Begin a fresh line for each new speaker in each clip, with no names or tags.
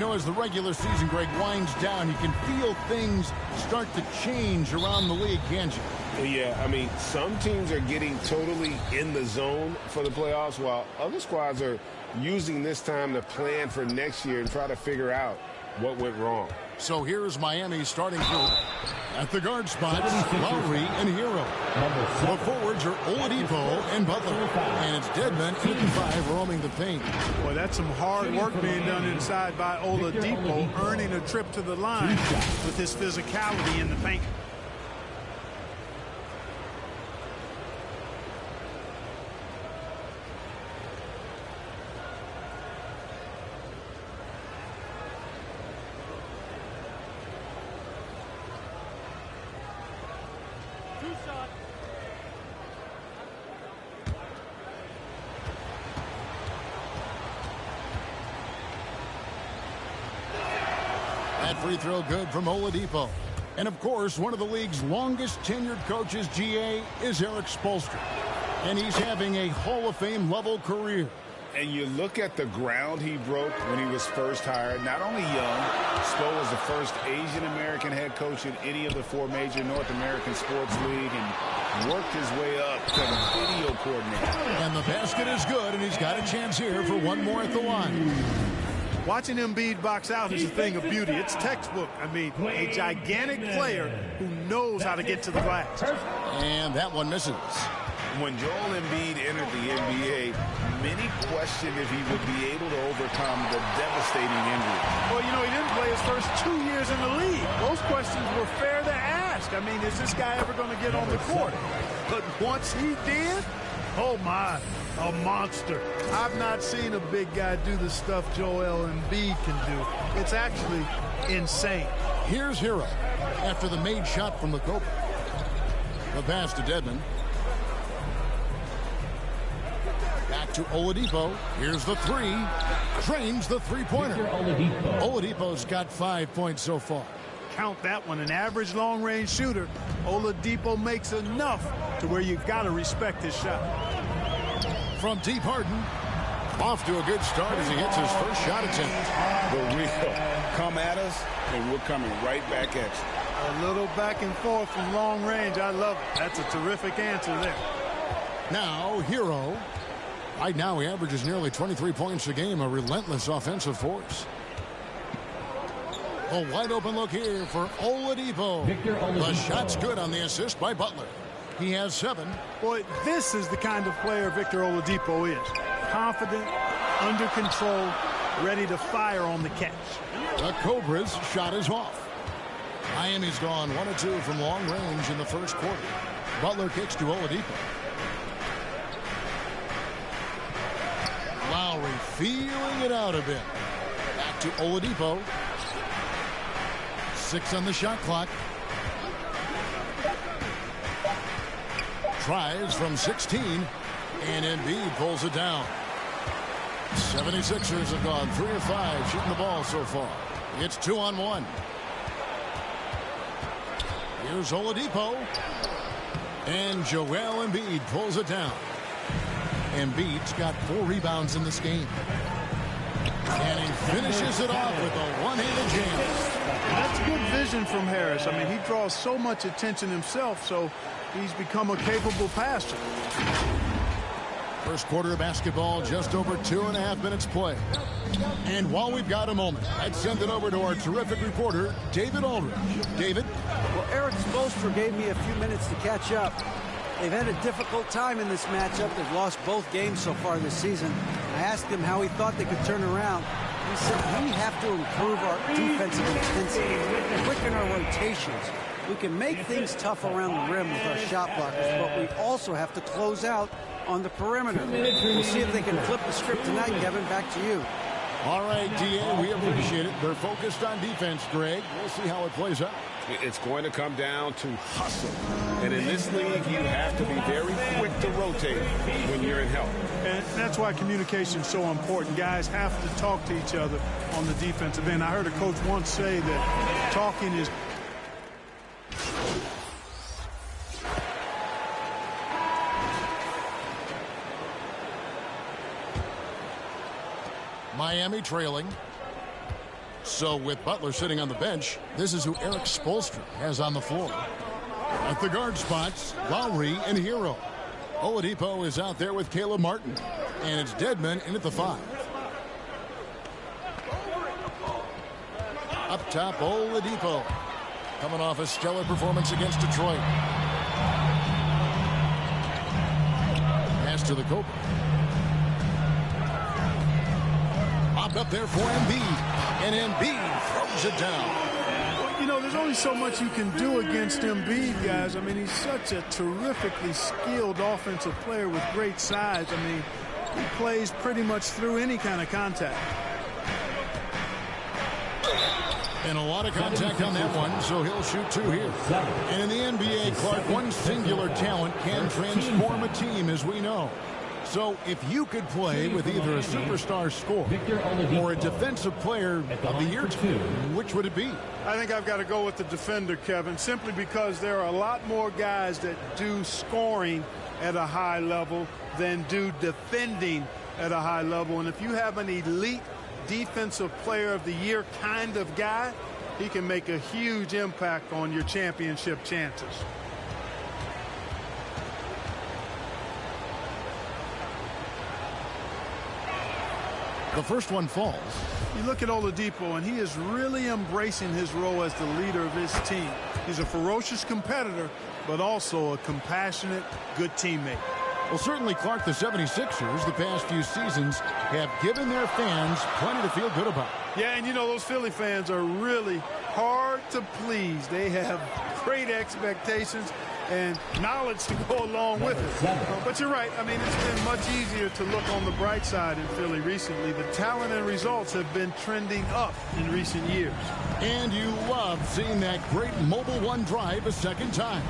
know, as the regular season, Greg, winds down, you can feel things start to change around the league, can't you?
Yeah, I mean, some teams are getting totally in the zone for the playoffs, while other squads are using this time to plan for next year and try to figure out what went wrong.
So here's Miami's starting group. At the guard spots, Lowry and Hero. The forwards are Oladipo and Butler. And it's Dedmon, 85, roaming the paint.
Boy, that's some hard work being done inside by Oladipo, earning a trip to the line with his physicality in the paint.
That free throw good from Oladipo. And, of course, one of the league's longest tenured coaches, GA, is Eric Spoelstra. And he's having a Hall of Fame level career.
And you look at the ground he broke when he was first hired. Not only young, Spo was the first Asian-American head coach in any of the 4 major North American sports league and worked his way up to the video coordinator.
And the basket is good, and he's got a chance here for one more at the line.
Watching Embiid box out is a thing of beauty. It's textbook. I mean, a gigantic player who knows how to get to the glass.
And that one misses.
When Joel Embiid entered the NBA, many questioned if he would be able to overcome the devastating injury.
Well, you know, he didn't play his first 2 years in the league. Those questions were fair to ask. I mean, is this guy ever going to get on the court? But once he did, oh my, a monster. I've not seen a big guy do the stuff Joel Embiid can do. It's actually insane.
Here's Hero after the made shot from the Cobra. The pass to Dedmon. Back to Oladipo. Here's the three. Drains the three-pointer. Oladipo's got 5 points so far.
Count that one. An average long-range shooter. Oladipo makes enough to where you've got to respect his shot.
From deep, Harden. Off to a good start as he hits his first shot attempt.
The real come at us, and we're coming right back at you.
A little back and forth from long range. I love it. That's a terrific answer there.
Now, Hero. Right now, he averages nearly 23 points a game, a relentless offensive force. A wide open look here for Oladipo. The shot's good on the assist by Butler. He has 7.
Boy, this is the kind of player Victor Oladipo is. Confident, under control, ready to fire on the catch.
The Cobras' shot is off. Miami's gone 1 of 2 from long range in the first quarter. Butler kicks to Oladipo. Lowry feeling it out a bit. Back to Oladipo. 6 on the shot clock. Tries from 16, and Embiid pulls it down. 76ers have gone 3 of 5 shooting the ball so far. It's 2-on-1. Here's Oladipo. And Joel Embiid pulls it down. Embiid's got 4 rebounds in this game. And he finishes it off with a one-handed jam.
That's good vision from Harris. I mean, he draws so much attention himself, so he's become a capable passer.
First quarter of basketball, just over 2.5 minutes play. And while we've got a moment, I'd send it over to our terrific reporter, David Aldridge. David?
Well, Eric Spoelstra gave me a few minutes to catch up. They've had a difficult time in this matchup. They've lost both games so far this season. I asked him how he thought they could turn around. He said, we have to improve our defensive intensity, quicken our rotations. We can make things tough around the rim with our shot blockers, but we also have to close out on the perimeter. We'll see if they can flip the script tonight. Kevin, back to you.
All right, DA, we appreciate it. They're focused on defense, Greg. We'll see how it plays out.
It's going to come down to hustle. And in this league, you have to be very quick to rotate when you're in help.
And that's why communication is so important. Guys have to talk to each other on the defensive end. I heard a coach once say that talking is...
Miami trailing. So with Butler sitting on the bench, this is who Eric Spoelstra has on the floor. At the guard spots, Lowry and Hero. Oladipo is out there with Caleb Martin. And it's Deadman in at the 5. Up top, Oladipo. Coming off a stellar performance against Detroit. Pass to the Cobra. Popped up there for Embiid. And Embiid throws it down.
You know, there's only so much you can do against Embiid, guys. I mean, he's such a terrifically skilled offensive player with great size. I mean, he plays pretty much through any kind of contact.
And a lot of contact on that one, so he'll shoot 2 here. And in the NBA, Clark, one singular talent can transform a team, as we know. So if you could play with either a superstar scorer or a defensive player of the year team, which would it be?
I think I've got to go with the defender, Kevin, simply because there are a lot more guys that do scoring at a high level than do defending at a high level. And if you have an elite defensive player of the year kind of guy, he can make a huge impact on your championship chances.
The first one falls.
You look at Oladipo, and he is really embracing his role as the leader of his team. He's a ferocious competitor, but also a compassionate, good teammate.
Well, certainly, Clark, the 76ers, the past few seasons, have given their fans plenty to feel good about.
Yeah, and you know, those Philly fans are really hard to please. They have great expectations and knowledge to go along with it. But you're right. I mean, it's been much easier to look on the bright side in Philly recently. The talent and results have been trending up in recent years.
And you love seeing that great mobile one drive a second time.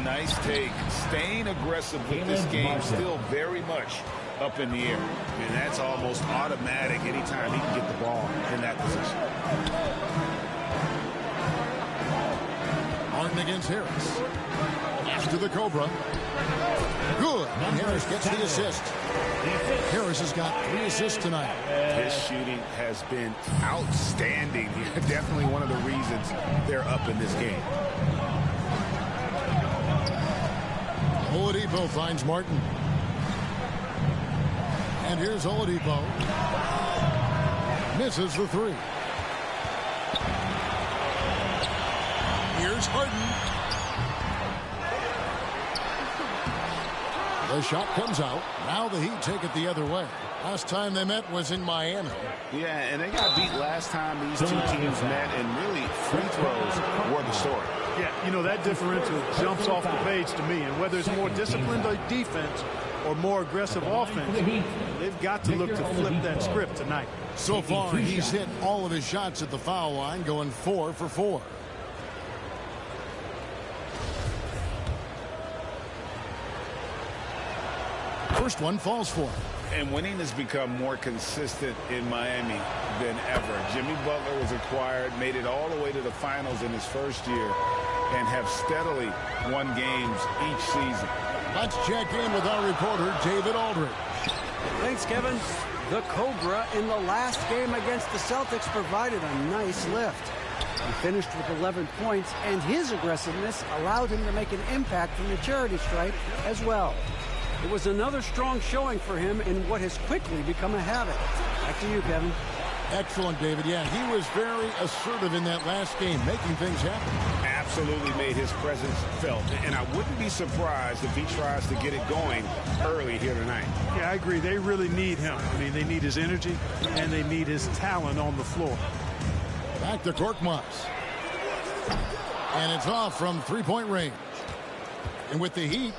Nice take. Staying aggressive with this game, still very much up in the air. And that's almost automatic anytime he can get the ball in that position.
Martin against Harris. Pass to the Cobra. Good. And Harris gets the assist. Harris has got 3 assists tonight.
His shooting has been outstanding. Definitely one of the reasons they're up in this game.
Oladipo finds Martin. And here's Oladipo. Misses the 3. Here's Harden. The shot comes out. Now the Heat take it the other way. Last time they met was in Miami.
Yeah, and they got beat last time these two teams met, and really free throws were the story.
Yeah, you know, that differential jumps off the page to me. And whether it's more disciplined defense or more aggressive offense, they've got to look to flip that script tonight.
So far, he's hit all of his shots at the foul line, going 4 for 4. First one falls for him.
And winning has become more consistent in Miami than ever. Jimmy Butler was acquired, made it all the way to the finals in his first year, and have steadily won games each season.
Let's check in with our reporter, David Aldridge.
Thanks, Kevin. The Cobra in the last game against the Celtics provided a nice lift. He finished with 11 points, and his aggressiveness allowed him to make an impact from the charity stripe as well. It was another strong showing for him in what has quickly become a habit. Back to you, Kevin.
Excellent, David. Yeah, he was very assertive in that last game, making things happen.
Absolutely made his presence felt. And I wouldn't be surprised if he tries to get it going early here tonight.
Yeah, I agree. They really need him. I mean, they need his energy, and they need his talent on the floor.
Back to Korkmaz. And it's off from three-point range. And with the Heat,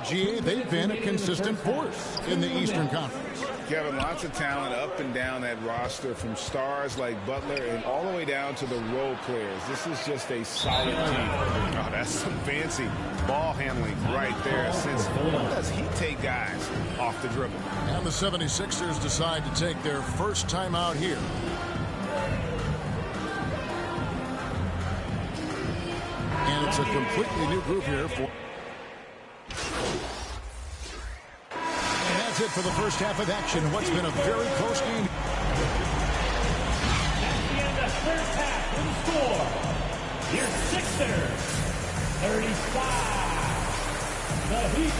GA, they've been a consistent force in the Eastern Conference.
Kevin, lots of talent up and down that roster, from stars like Butler and all the way down to the role players. This is just a solid team.
Oh, that's some fancy ball handling right there. Since when does he take guys off the dribble?
And the 76ers decide to take their first time out here. And it's a completely new group here for... That's it for the first half of action. What's been a very close game.
the score, your Sixers, 35. The Heat,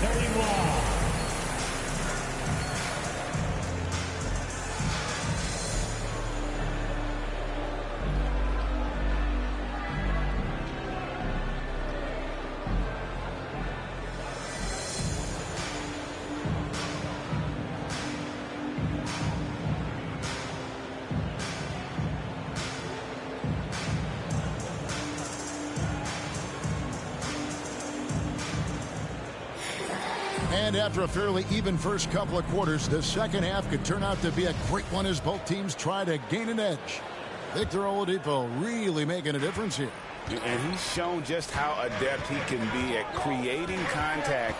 31.
And after a fairly even first couple of quarters, the second half could turn out to be a great one as both teams try to gain an edge. Victor Oladipo really making a difference here.
And he's shown just how adept he can be at creating contact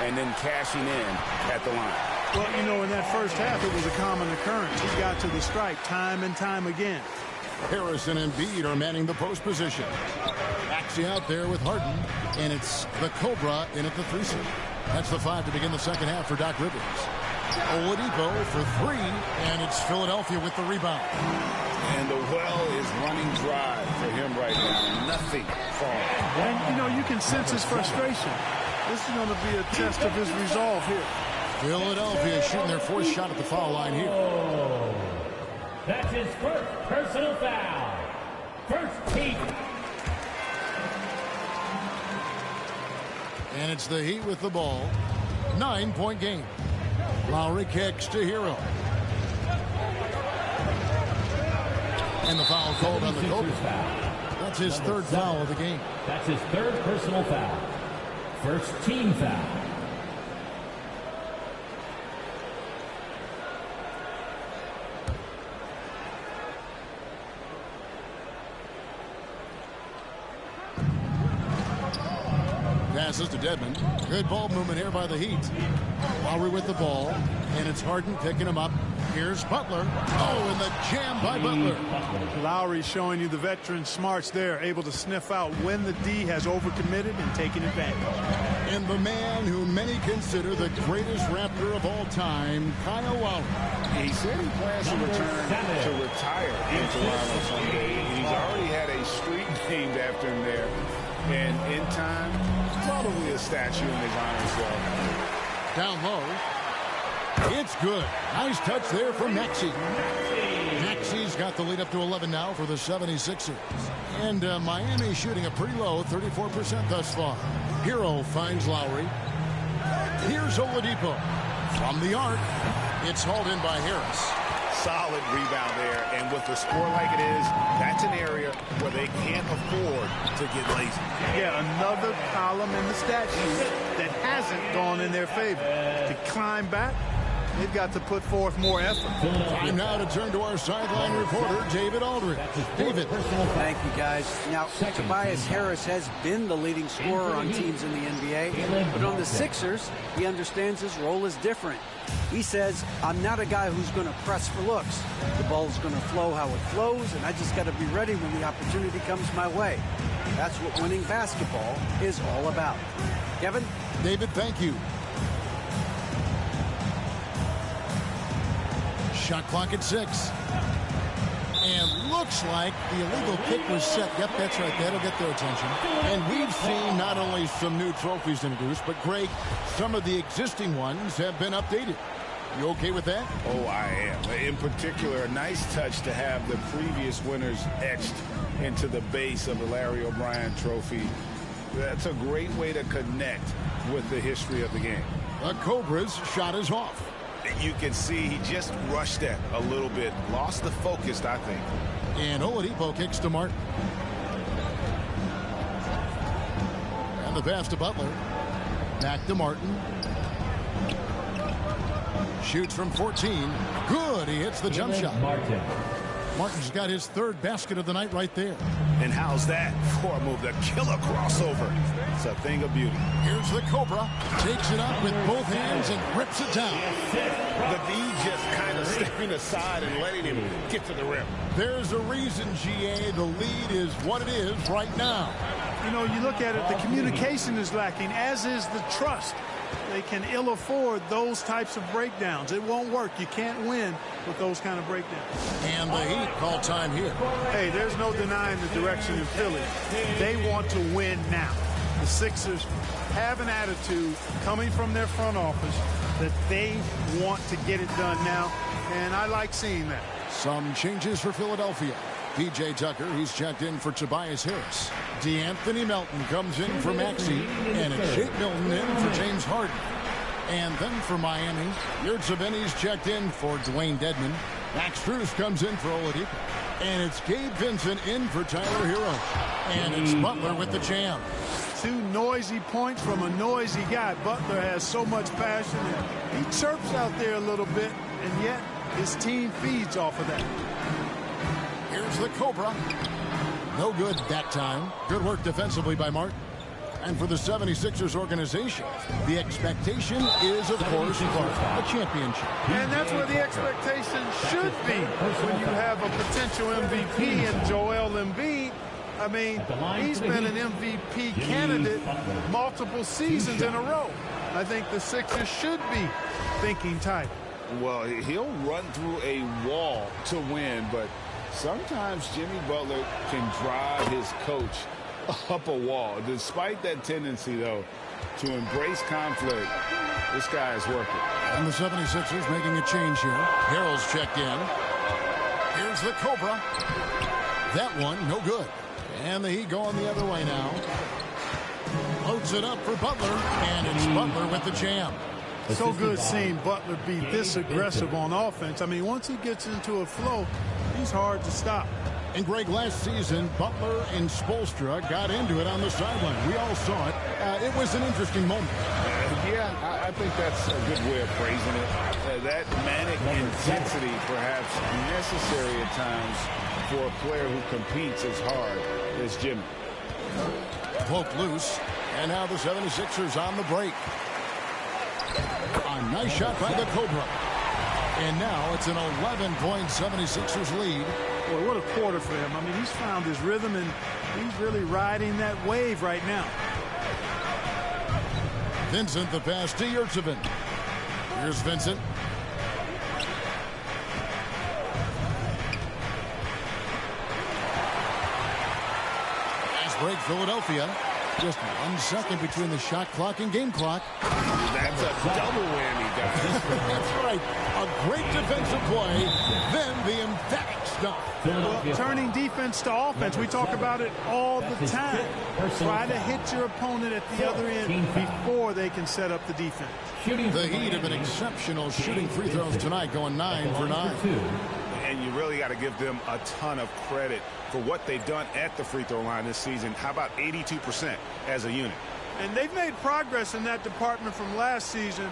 and then cashing in at the line.
Well, you know, in that first half, it was a common occurrence. He got to the stripe time and time again.
Harris and Embiid are manning the post position. Maxey out there with Harden, and it's the Cobra in at the 3-seam. That's the 5 to begin the second half for Doc Rivers. Oladipo for 3, and it's Philadelphia with the rebound.
And the well is running dry for him right now. Nothing falling.
And, you know, you can sense his frustration. This is going to be a test of his resolve here.
Philadelphia shooting their 4th shot at the foul line here.
Oh, that's his first personal foul. First team.
And it's the Heat with the ball. 9-point game. Lowry kicks to Hero. And the foul called on the Cobra. That's his third foul of the game.
That's his third personal foul. First team foul.
Passes to Dedmon. Good ball movement here by the Heat. Lowry with the ball, and it's Harden picking him up. Here's Butler. Oh, and the jam by Butler.
Lowry showing you the veteran smarts there, able to sniff out when the D has overcommitted and taken advantage.
And the man who many consider the greatest Raptor of all time, Kyle Lowry.
He said he plans to return to retire in Toronto someday. He's already had a street named after him there. And in time, probably a statue in his honor as well.
Down low. It's good. Nice touch there from Maxey. Maxey's got the lead up to 11 now for the 76ers. And Miami shooting a pretty low, 34% thus far. Hero finds Lowry. Here's Oladipo. From the arc, it's hauled in by Harris.
Solid rebound there, and with the score like it is, that's an area where they can't afford to get lazy.
Yeah, another column in the stat sheet that hasn't gone in their favor. To climb back, they've got to put forth more effort.
Time now to turn to our sideline reporter, David Aldridge. David.
Thank you, guys. Now, Tobias Harris has been the leading scorer on teams in the NBA, but on the Sixers, he understands his role is different. He says, I'm not a guy who's going to press for looks. The ball's going to flow how it flows, and I just got to be ready when the opportunity comes my way. That's what winning basketball is all about. Kevin?
David, thank you. Shot clock at 6. And looks like the illegal kick was set. Yep, that's right. That'll get their attention. And we've seen not only some new trophies introduced, but, Greg, some of the existing ones have been updated. You okay with that?
Oh, I am. In particular, a nice touch to have the previous winners etched into the base of the Larry O'Brien trophy. That's a great way to connect with the history of the game.
The Cobra's shot is off.
You can see he just rushed that a little bit. Lost the focus, I think.
And Oladipo kicks to Martin. And the pass to Butler. Back to Martin. Shoots from 14. Good. He hits the jump shot. Martin's got his third basket of the night right there.
And how's that for a move? The killer crossover. It's a thing of beauty.
Here's the Cobra. Takes it up with both hands and grips it down.
The D just kind of stepping aside and letting him get to the rim.
There's a reason, GA, the lead is what it is right now.
You know, you look at it, the communication is lacking, as is the trust. they can ill afford those types of breakdowns. It won't work. You can't win with those kind of breakdowns.
And the Heat call time here.
Hey, there's no denying the direction in Philly. They want to win now. The Sixers have an attitude coming from their front office that they want to get it done now, and I like seeing that.
Some changes for Philadelphia. P.J. Tucker, he's checked in for Tobias Harris. DeAnthony Melton comes in for Maxey, and it's Shake Milton in for James Harden. And then for Miami, Yurtseven, Benny's checked in for Dwayne Dedmon. Max Strus comes in for Oladipo. And it's Gabe Vincent in for Tyler Hero. And it's Butler with the jam.
2 noisy points from a noisy guy. Butler has so much passion, and he chirps out there a little bit, and yet his team feeds off of that.
Here's the Cobra. No good that time. Good work defensively by Martin. And for the 76ers organization, the expectation is, of course, a championship.
And that's where the expectation should be when you have a potential MVP in Joel Embiid. I mean, he's been an MVP candidate multiple seasons in a row. I think the Sixers should be thinking tight.
Well, he'll run through a wall to win, but sometimes Jimmy Butler can drive his coach up a wall. Despite that tendency, though, to embrace conflict, this guy is working.
And the 76ers making a change here. Harrell's checked in. Here's the Cobra. That one, no good. And the Heat going the other way now. Loads it up for Butler, and it's Butler with the jam.
So good seeing Butler be this aggressive on offense. I mean, once he gets into a flow, he's hard to stop.
And Greg, last season, Butler and Spoelstra got into it on the sideline. We all saw it. It was an interesting moment.
Yeah, I think that's a good way of phrasing it. That manic intensity, perhaps necessary at times for a player who competes as hard as Jimmy.
Poke loose. And now the 76ers on the break. A nice shot by the Cobra. And now it's an 11-point 76ers lead.
Boy, what a quarter for him. I mean, he's found his rhythm, and he's really riding that wave right now.
Vincent, the pass to Yurtseven. Here's Vincent. Fast break, Philadelphia. Just 1 second between the shot clock and game clock.
That's a double whammy, guys.
That's right. A great defensive play, then the emphatic stop.
Well, turning defense to offense, we talk about it all the time. Try to hit your opponent at the other end before they can set up the defense.
The Heat have been exceptional shooting free throws tonight, going 9 for 9.
And you really got to give them a ton of credit for what they've done at the free throw line this season. How about 82% as a unit?
And they've made progress in that department from last season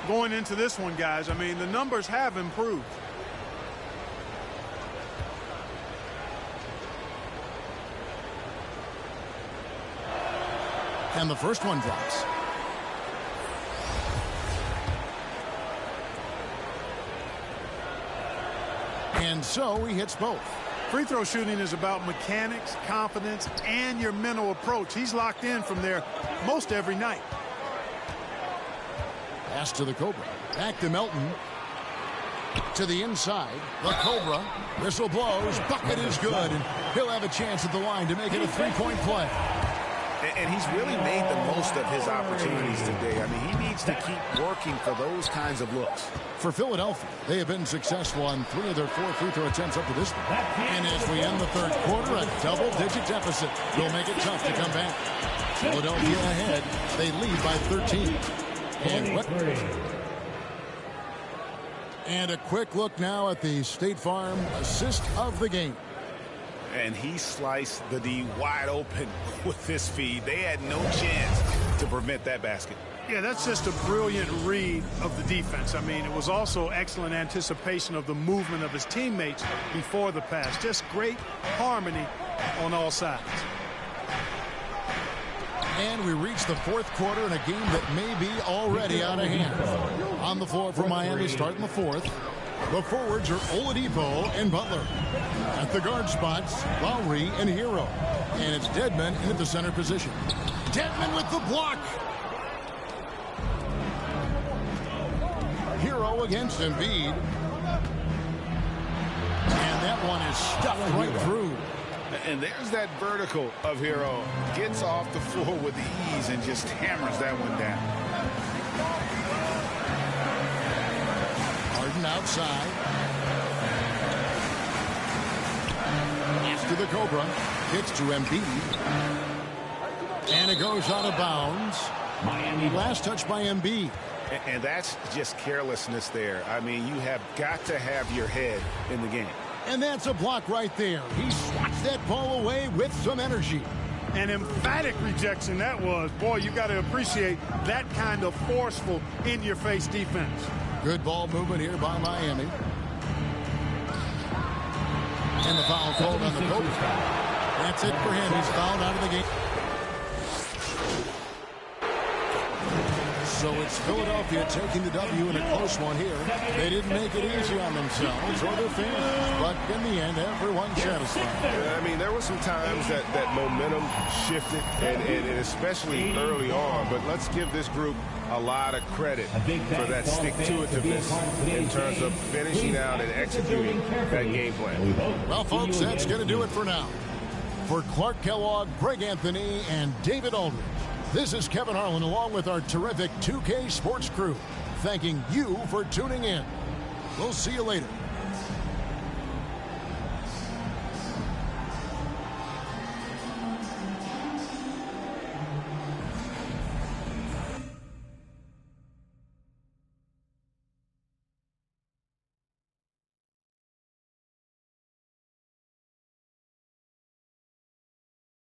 going into this one, guys. I mean, the numbers have improved.
And the first one drops. And so he hits both.
Free throw shooting is about mechanics, confidence, and your mental approach. He's locked in from there most every night.
Pass to the Cobra. Back to Melton. To the inside. The Cobra. Whistle blows. Bucket is good. And he'll have a chance at the line to make it a three-point play.
And he's really made the most of his opportunities today. I mean, he needs to keep working for those kinds of looks.
For Philadelphia, they have been successful on 3 of their 4 free throw attempts up to this point. And as we end the third quarter, a double-digit deficit will make it tough to come back. Philadelphia ahead. They lead by 13. And a quick look now at the State Farm assist of the game.
And he sliced the D wide open with this feed. They had no chance to prevent that basket.
Yeah, that's just a brilliant read of the defense. I mean, it was also excellent anticipation of the movement of his teammates before the pass. Just great harmony on all sides.
And we reach the fourth quarter in a game that may be already out of hand. On the floor for Miami, starting the fourth. The forwards are Oladipo and Butler. At the guard spots, Lowry and Hero. And it's Dedmon in at the center position. Dedmon with the block. Hero against Embiid. And that one is stuffed right through.
And there's that vertical of Hero. Gets off the floor with ease and just hammers that one down.
Harden outside. Pass to the Cobra. Kicks to Embiid. And it goes out of bounds.
Miami.
Last touch by Embiid.
And that's just carelessness there. I mean, you have got to have your head in the game.
And that's a block right there. He swats that ball away with some energy.
An emphatic rejection that was. Boy, you got to appreciate that kind of forceful, in-your-face defense.
Good ball movement here by Miami. And the foul called on the Cobra. That's it for him. He's fouled out of the game. So it's Philadelphia taking the W in a close one here. They didn't make it easy on themselves or their fans, but in the end, everyone's satisfied.
I mean, there were some times that momentum shifted, and especially early on, but let's give this group a lot of credit for that stick-to-itiveness in terms of finishing out and executing that game plan.
Well, folks, that's going to do it for now. For Clark Kellogg, Greg Anthony, and David Aldridge, this is Kevin Harlan along with our terrific 2K Sports crew, thanking you for tuning in. We'll see you later.